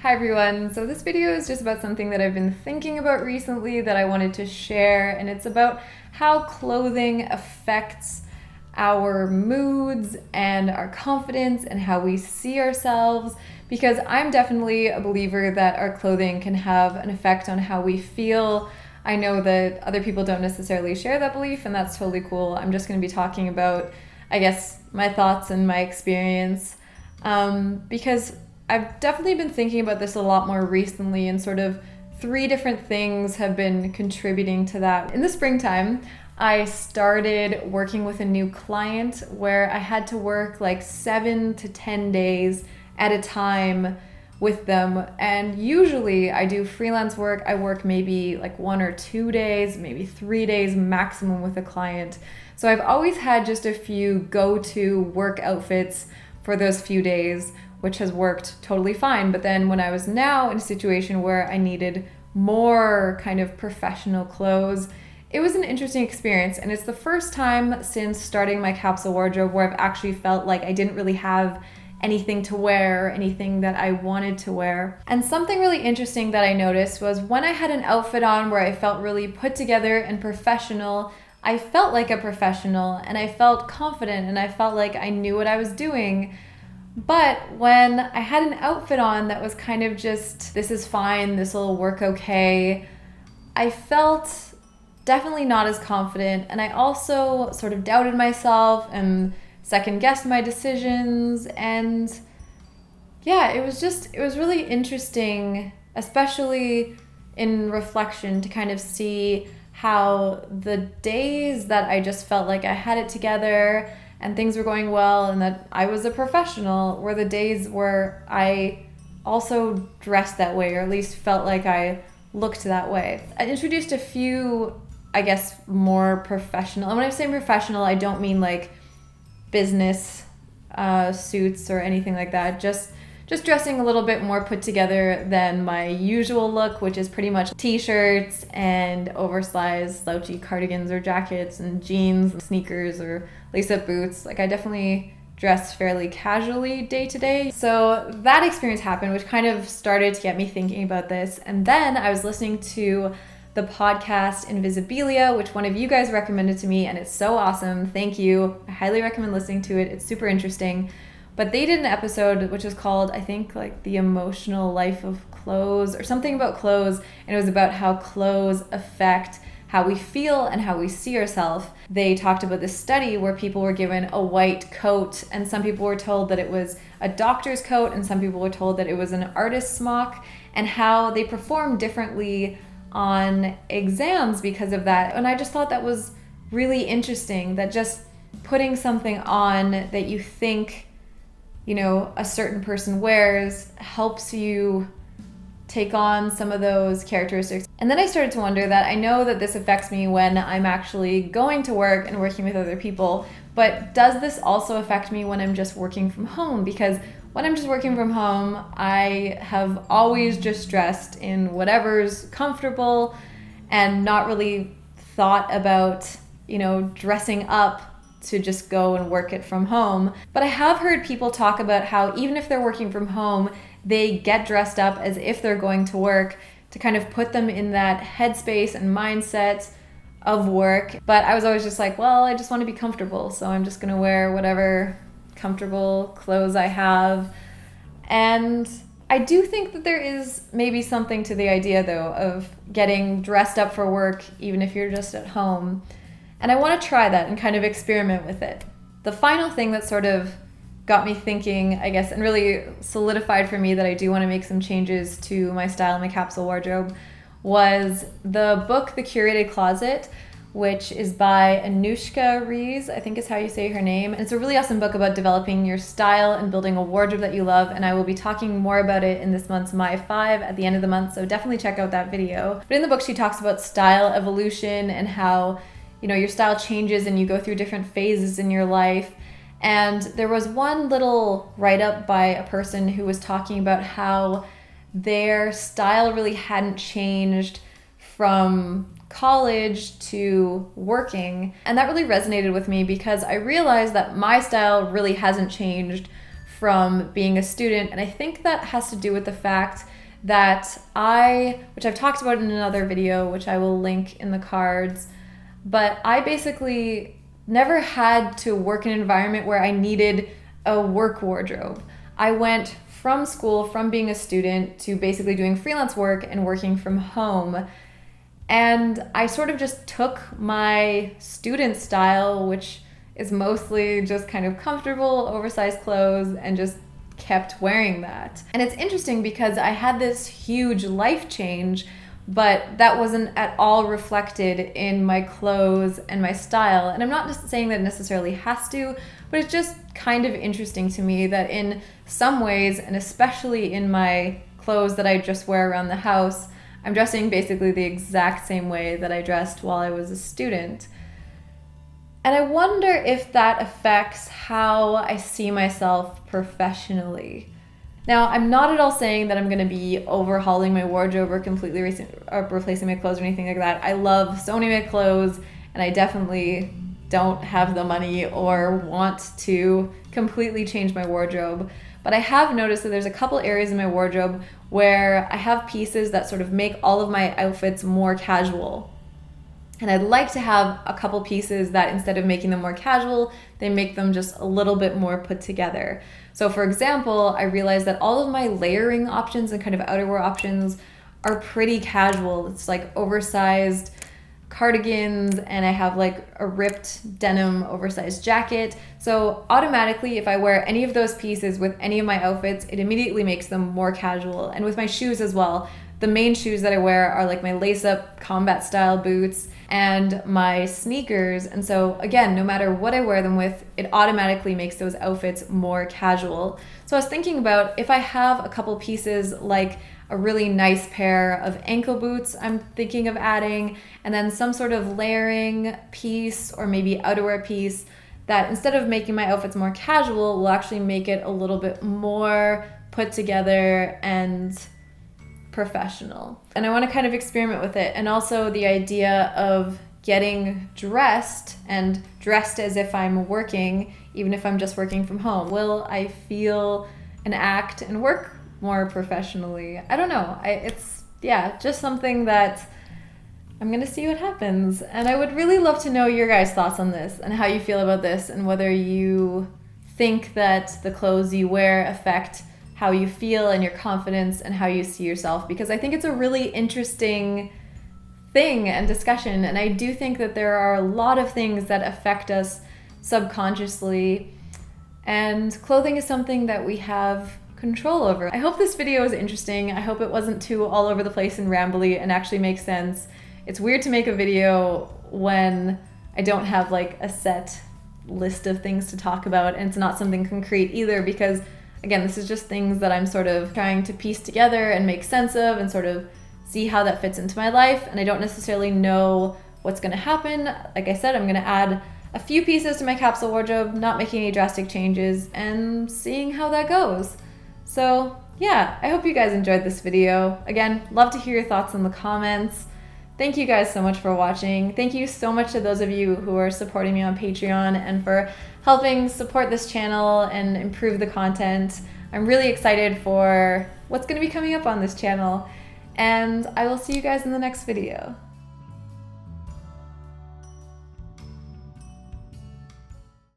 Hi everyone, so this video is just about something that I've been thinking about recently that I wanted to share, and it's about how clothing affects our moods and our confidence and how we see ourselves, because I'm definitely a believer that our clothing can have an effect on how we feel. I know that other people don't necessarily share that belief, and that's totally cool. I'm just going to be talking about, I guess, my thoughts and my experience, because I've definitely been thinking about this a lot more recently, and sort of three different things have been contributing to that. In the springtime, I started working with a new client where I had to work like 7 to 10 days at a time with them. And usually I do freelance work. I work maybe like 1 or 2 days, maybe 3 days maximum with a client. So I've always had just a few go-to work outfits for those few days, which has worked totally fine. But then when I was now in a situation where I needed more kind of professional clothes, it was an interesting experience. And it's the first time since starting my capsule wardrobe where I've actually felt like I didn't really have anything to wear, anything that I wanted to wear. And something really interesting that I noticed was when I had an outfit on where I felt really put together and professional, I felt like a professional and I felt confident and I felt like I knew what I was doing. But when I had an outfit on that was kind of just, this is fine, this will work okay, I felt definitely not as confident, and I also sort of doubted myself and second-guessed my decisions. And yeah, it was really interesting, especially in reflection, to kind of see how the days that I just felt like I had it together and things were going well and that I was a professional were the days where I also dressed that way, or at least felt like I looked that way. I introduced a few, I guess, more professional, and when I say professional, I don't mean like business suits or anything like that, just dressing a little bit more put together than my usual look, which is pretty much t-shirts and oversized slouchy cardigans or jackets and jeans and sneakers or lace-up boots. Like, I definitely dress fairly casually day to day. So that experience happened, which kind of started to get me thinking about this. And then I was listening to the podcast Invisibilia, which one of you guys recommended to me, and it's so awesome. Thank you. I highly recommend listening to it. It's super interesting. But they did an episode which was called, I think, like The Emotional Life of Clothes or something about clothes, and it was about how clothes affect how we feel and how we see ourselves. They talked about this study where people were given a white coat, and some people were told that it was a doctor's coat, and some people were told that it was an artist's smock, and how they performed differently on exams because of that. And I just thought that was really interesting, that just putting something on that you think, you know, a certain person wears helps you take on some of those characteristics. And then I started to wonder that I know that this affects me when I'm actually going to work and working with other people, but does this also affect me when I'm just working from home? Because when I'm just working from home, I have always just dressed in whatever's comfortable and not really thought about, you know, dressing up to just go and work it from home. But I have heard people talk about how even if they're working from home, they get dressed up as if they're going to work to kind of put them in that headspace and mindset of work. But I was always just like, well, I just want to be comfortable, so I'm just going to wear whatever comfortable clothes I have. And I do think that there is maybe something to the idea, though, of getting dressed up for work even if you're just at home. And I want to try that and kind of experiment with it. The final thing that sort of got me thinking, I guess, and really solidified for me that I do want to make some changes to my style and my capsule wardrobe was the book, The Curated Closet, which is by Anushka Rees, I think is how you say her name. And it's a really awesome book about developing your style and building a wardrobe that you love. And I will be talking more about it in this month's My 5 at the end of the month, so definitely check out that video. But in the book, she talks about style evolution and how, you know, your style changes and you go through different phases in your life. And there was one little write-up by a person who was talking about how their style really hadn't changed from college to working. And that really resonated with me because I realized that my style really hasn't changed from being a student. And I think that has to do with the fact that which I've talked about in another video, which I will link in the cards, but I basically never had to work in an environment where I needed a work wardrobe. I went from school, from being a student, to basically doing freelance work and working from home. And I sort of just took my student style, which is mostly just kind of comfortable, oversized clothes, and just kept wearing that. And it's interesting because I had this huge life change, but that wasn't at all reflected in my clothes and my style. And I'm not just saying that it necessarily has to, but it's just kind of interesting to me that in some ways, and especially in my clothes that I just wear around the house, I'm dressing basically the exact same way that I dressed while I was a student. And I wonder if that affects how I see myself professionally. Now, I'm not at all saying that I'm going to be overhauling my wardrobe or completely replacing my clothes or anything like that. I love so many of my clothes, and I definitely don't have the money or want to completely change my wardrobe. But I have noticed that there's a couple areas in my wardrobe where I have pieces that sort of make all of my outfits more casual. And I'd like to have a couple pieces that instead of making them more casual, they make them just a little bit more put together. So for example, I realized that all of my layering options and kind of outerwear options are pretty casual. It's like oversized cardigans, and I have like a ripped denim oversized jacket. So automatically, if I wear any of those pieces with any of my outfits, it immediately makes them more casual. And with my shoes as well, the main shoes that I wear are like my lace-up combat style boots and my sneakers. And so again, no matter what I wear them with, it automatically makes those outfits more casual. So I was thinking about if I have a couple pieces like a really nice pair of ankle boots I'm thinking of adding, and then some sort of layering piece or maybe outerwear piece that instead of making my outfits more casual will actually make it a little bit more put together and professional. And I want to kind of experiment with it. And also the idea of getting dressed and dressed as if I'm working, even if I'm just working from home. Will I feel and act and work more professionally? I don't know. It's just something that I'm gonna see what happens. And I would really love to know your guys' thoughts on this and how you feel about this, and whether you think that the clothes you wear affect how you feel and your confidence and how you see yourself, because I think it's a really interesting thing and discussion. And I do think that there are a lot of things that affect us subconsciously, and clothing is something that we have control over. I hope this video was interesting. I hope it wasn't too all over the place and rambly and actually makes sense. It's weird to make a video when I don't have like a set list of things to talk about, and it's not something concrete either, because again, this is just things that I'm sort of trying to piece together and make sense of and sort of see how that fits into my life. And I don't necessarily know what's going to happen. Like I said, I'm going to add a few pieces to my capsule wardrobe, not making any drastic changes, and seeing how that goes. So yeah, I hope you guys enjoyed this video. Again, love to hear your thoughts in the comments. Thank you guys so much for watching. Thank you so much to those of you who are supporting me on Patreon and for helping support this channel and improve the content. I'm really excited for what's going to be coming up on this channel, and I will see you guys in the next video.